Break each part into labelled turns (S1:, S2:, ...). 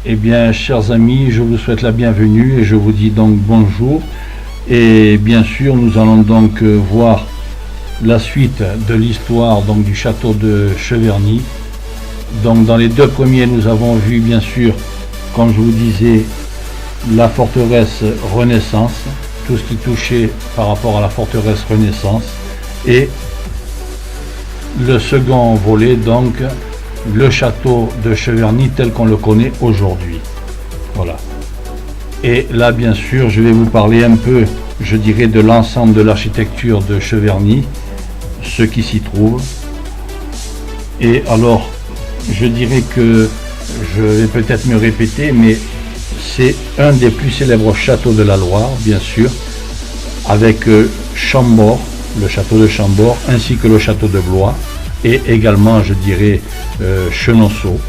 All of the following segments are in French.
S1: Eh bien, chers amis, je vous souhaite la bienvenue et je vous dis donc bonjour. Et bien sûr, nous allons donc voir la suite de l'histoire donc du château de Cheverny. Donc, dans les deux premiers, nous avons vu bien sûr, comme je vous disais, la forteresse Renaissance, tout ce qui touchait par rapport à la forteresse Renaissance, et le second volet, donc le château de Cheverny tel qu'on le connaît aujourd'hui. Voilà. Et là, bien sûr, je vais vous parler un peu, je dirais, de l'ensemble de l'architecture de Cheverny, ce qui s'y trouve. Et alors, je dirais que je vais peut-être me répéter, mais c'est un des plus célèbres châteaux de la Loire, bien sûr, avec Chambord, le château de Chambord, ainsi que le château de Blois, et également, je dirais, Chenonceau,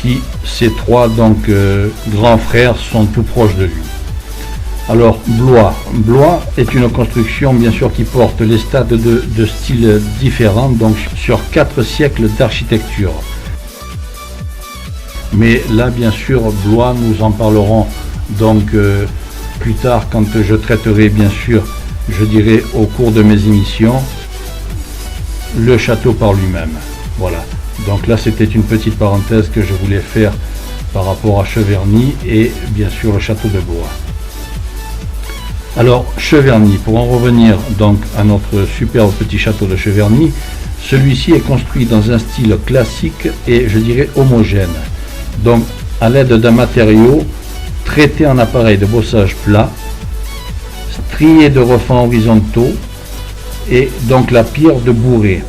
S1: qui, ces trois donc grands frères, sont tout proches de lui. Alors, Blois. Blois est une construction, bien sûr, qui porte les stades de styles différents, donc sur 4 siècles d'architecture. Mais là, bien sûr, Blois, nous en parlerons donc plus tard, quand je traiterai, bien sûr, je dirais, au cours de mes émissions, le château par lui-même. Voilà. Donc là, c'était une petite parenthèse que je voulais faire par rapport à Cheverny et bien sûr le château de Blois. Alors, Cheverny, pour en revenir donc à notre superbe petit château de Cheverny, celui-ci est construit dans un style classique et je dirais homogène. Donc, à l'aide d'un matériau traité en appareil de bossage plat, strié de refends horizontaux, et donc la pierre de Bourré.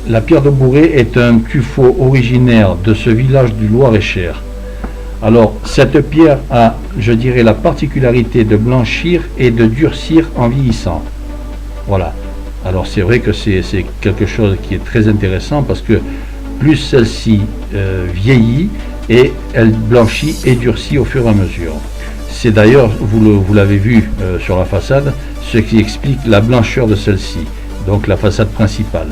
S1: La pierre de Bourré est un tuffeau originaire de ce village du Loir-et-Cher. Alors, cette pierre a, je dirais, la particularité de blanchir et de durcir en vieillissant. Voilà. Alors, c'est vrai que c'est quelque chose qui est très intéressant parce que plus celle-ci vieillit et elle blanchit et durcit au fur et à mesure. C'est d'ailleurs, vous l'avez vu sur la façade, ce qui explique la blancheur de celle-ci, donc la façade principale.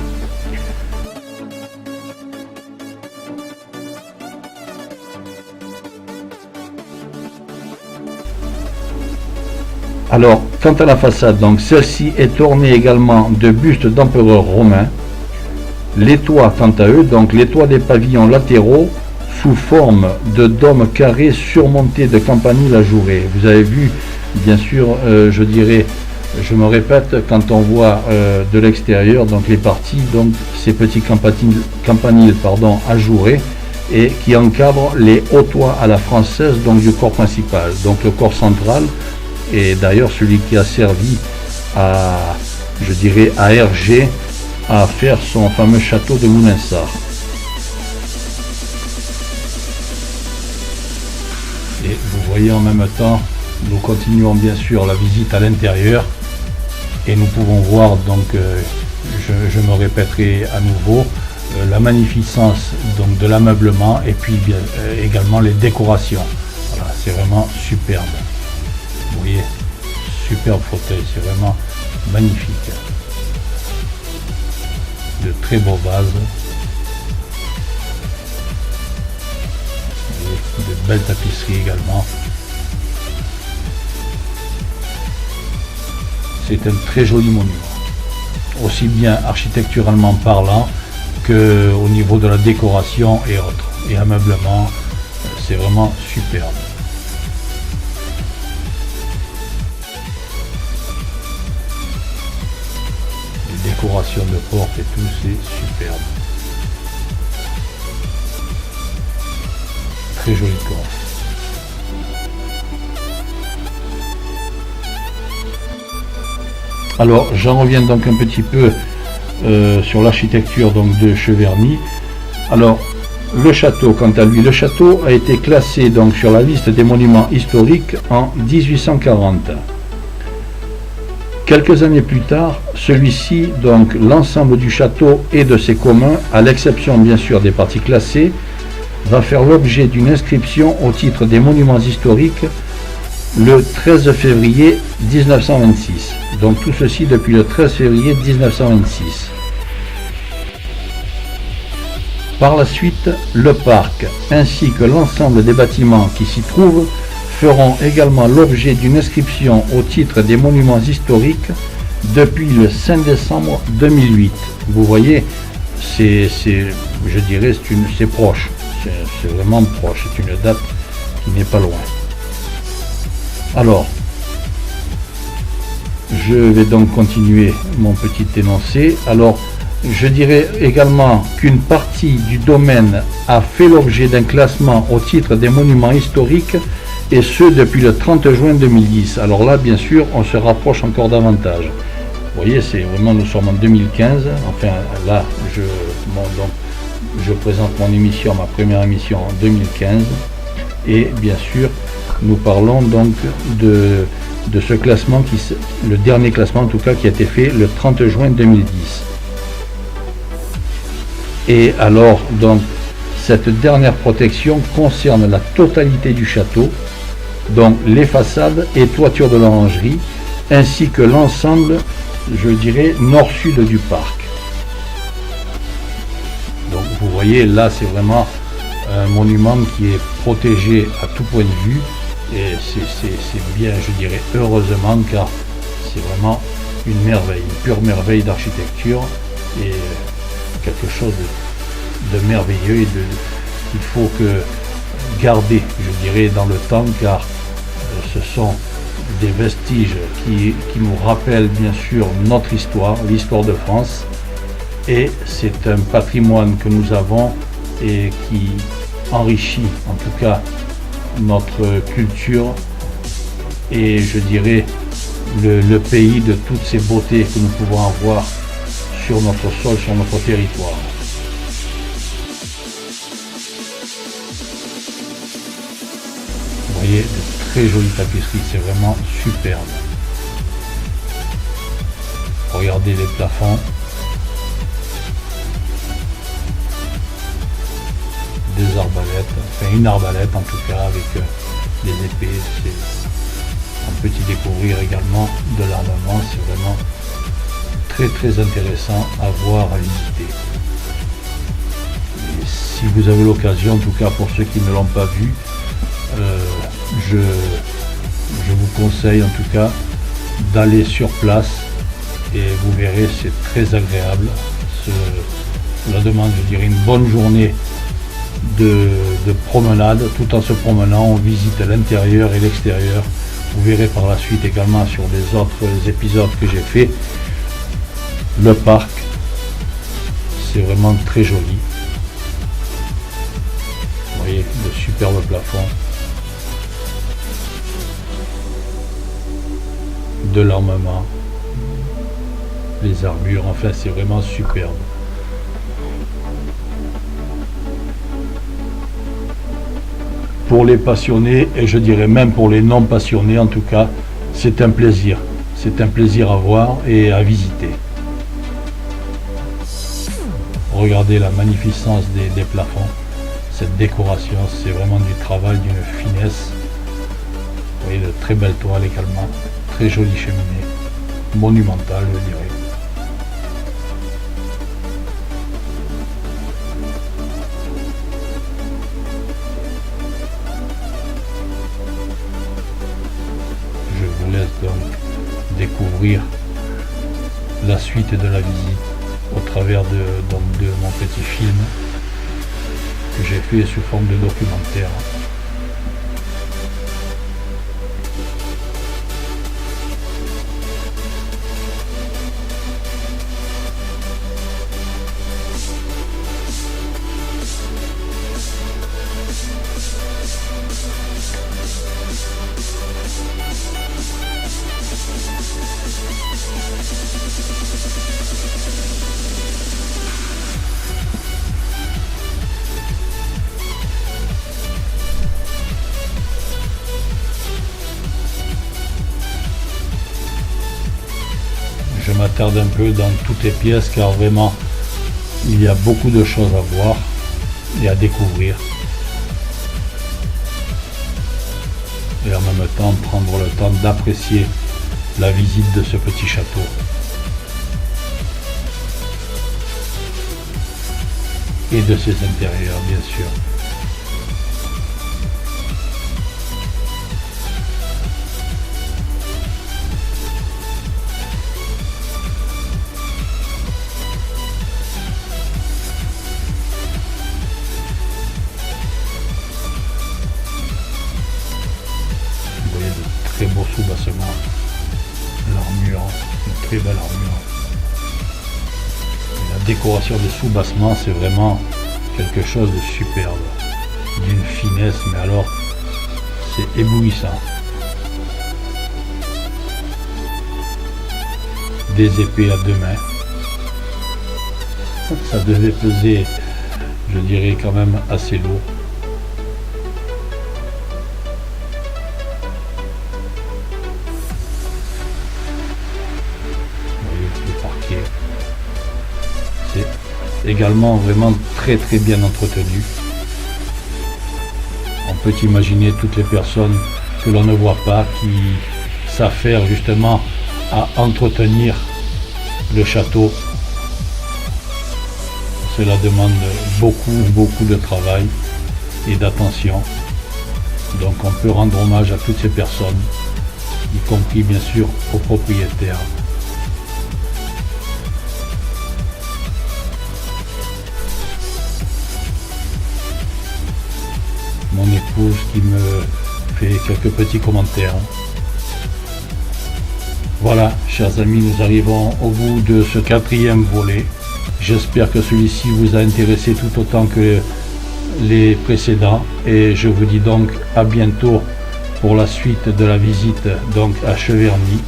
S1: Alors, quant à la façade, donc celle-ci est ornée également de bustes d'empereurs romains. Les toits, quant à eux, donc les toits des pavillons latéraux sous forme de dômes carrés surmontés de campaniles ajourées. Vous avez vu, bien sûr, je dirais, je me répète, quand on voit de l'extérieur, donc les parties, donc ces petits campaniles ajourés et qui encadrent les hauts toits à la française, donc du corps principal, donc le corps central. Et d'ailleurs celui qui a servi à, je dirais, à Hergé à faire son fameux château de Moulinsart. Et vous voyez en même temps, nous continuons bien sûr la visite à l'intérieur et nous pouvons voir donc, je me répéterai à nouveau, la magnificence donc de l'ameublement et puis bien, également les décorations. Voilà, c'est vraiment superbe. Vous voyez, superbe fauteuil, c'est vraiment magnifique. De très beaux vases. De belles tapisseries également. C'est un très joli monument. Aussi bien architecturalement parlant que au niveau de la décoration et autres. Et ameublement, c'est vraiment superbe. Décoration de porte et tout, c'est superbe. Très joli corps. Alors j'en reviens donc un petit peu sur l'architecture donc de Cheverny. Alors le château, quant à lui, le château a été classé donc sur la liste des monuments historiques en 1840. Quelques années plus tard, celui-ci, donc l'ensemble du château et de ses communs, à l'exception bien sûr des parties classées, va faire l'objet d'une inscription au titre des monuments historiques le 13 février 1926. Donc tout ceci depuis le 13 février 1926. Par la suite, le parc ainsi que l'ensemble des bâtiments qui s'y trouvent feront également l'objet d'une inscription au titre des monuments historiques depuis le 5 décembre 2008. Vous voyez, je dirais, c'est proche, c'est vraiment proche, c'est une date qui n'est pas loin. Alors, je vais donc continuer mon petit énoncé. Alors, je dirais également qu'une partie du domaine a fait l'objet d'un classement au titre des monuments historiques, et ce depuis le 30 juin 2010. Alors là, bien sûr, on se rapproche encore davantage. Vous voyez, c'est vraiment, nous sommes en 2015. Enfin, là, je présente mon émission, ma première émission en 2015. Et bien sûr, nous parlons donc de ce classement, le dernier classement en tout cas, qui a été fait le 30 juin 2010. Et alors, donc, cette dernière protection concerne la totalité du château, donc les façades et toitures de l'orangerie, ainsi que l'ensemble, je dirais, nord-sud du parc. Donc vous voyez, là c'est vraiment un monument qui est protégé à tout point de vue, et c'est bien, je dirais, heureusement, car c'est vraiment une merveille, une pure merveille d'architecture, et quelque chose de merveilleux, et qu'il faut que garder, je dirais, dans le temps, car ce sont des vestiges qui nous rappellent bien sûr notre histoire, l'histoire de France, et c'est un patrimoine que nous avons et qui enrichit en tout cas notre culture, et je dirais le pays de toutes ces beautés que nous pouvons avoir sur notre sol, sur notre territoire. Vous voyez, de très jolies tapisseries, c'est vraiment superbe. Regardez les plafonds. Des arbalètes, enfin une arbalète en tout cas, avec des épées. On peut y découvrir également de l'armement, c'est vraiment très très intéressant à voir, à visiter. Et si vous avez l'occasion, en tout cas pour ceux qui ne l'ont pas vu, je vous conseille en tout cas d'aller sur place, et vous verrez, c'est très agréable. Cela demande, je dirais, une bonne journée de promenade. Tout en se promenant, on visite l'intérieur et l'extérieur. Vous verrez par la suite également sur les autres épisodes que j'ai fait. Le parc, c'est vraiment très joli. Vous voyez, de superbes plafonds, de l'armement, les armures, enfin c'est vraiment superbe. Pour les passionnés, et je dirais même pour les non passionnés en tout cas, c'est un plaisir. C'est un plaisir à voir et à visiter. Regardez la magnificence des plafonds, cette décoration, c'est vraiment du travail, d'une finesse. Vous voyez, de très belles toiles également, très jolie cheminée, monumentale je dirais. Je vous laisse donc découvrir la suite de la visite au travers de mon petit film que j'ai fait sous forme de documentaire. Je m'attarde un peu dans toutes les pièces car vraiment il y a beaucoup de choses à voir et à découvrir, et en même temps prendre le temps d'apprécier la visite de ce petit château. et de ses intérieurs, bien sûr. Vous voyez de très beaux soubassements, l'armure, une très belle armure. Et la décoration des soubassements, c'est vraiment quelque chose de superbe, d'une finesse, mais alors c'est éblouissant. Des épées à deux mains, ça devait peser, je dirais, quand même assez lourd. Vous voyez le parquet, c'est également vraiment très bien entretenu. On peut imaginer toutes les personnes que l'on ne voit pas qui s'affairent justement à entretenir le château. Cela demande beaucoup de travail et d'attention. Donc on peut rendre hommage à toutes ces personnes, y compris bien sûr aux propriétaires. Mon épouse qui me fait quelques petits commentaires. Voilà, chers amis, nous arrivons au bout de ce 4e volet. J'espère que celui-ci vous a intéressé tout autant que les précédents. Et je vous dis donc à bientôt pour la suite de la visite donc à Cheverny.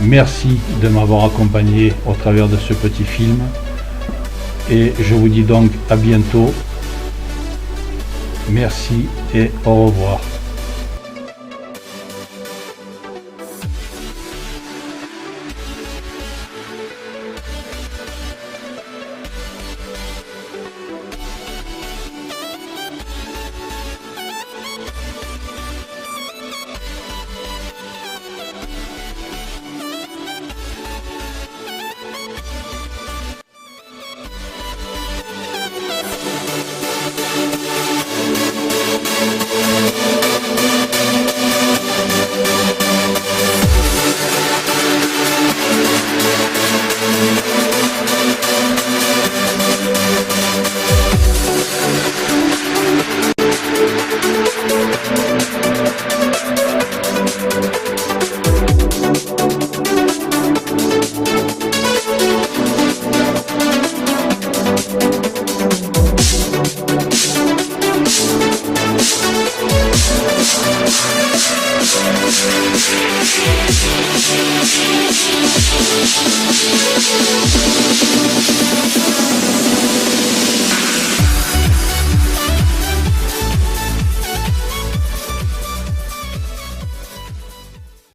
S1: Merci de m'avoir accompagné au travers de ce petit film. Et je vous dis donc à bientôt. Merci et au revoir.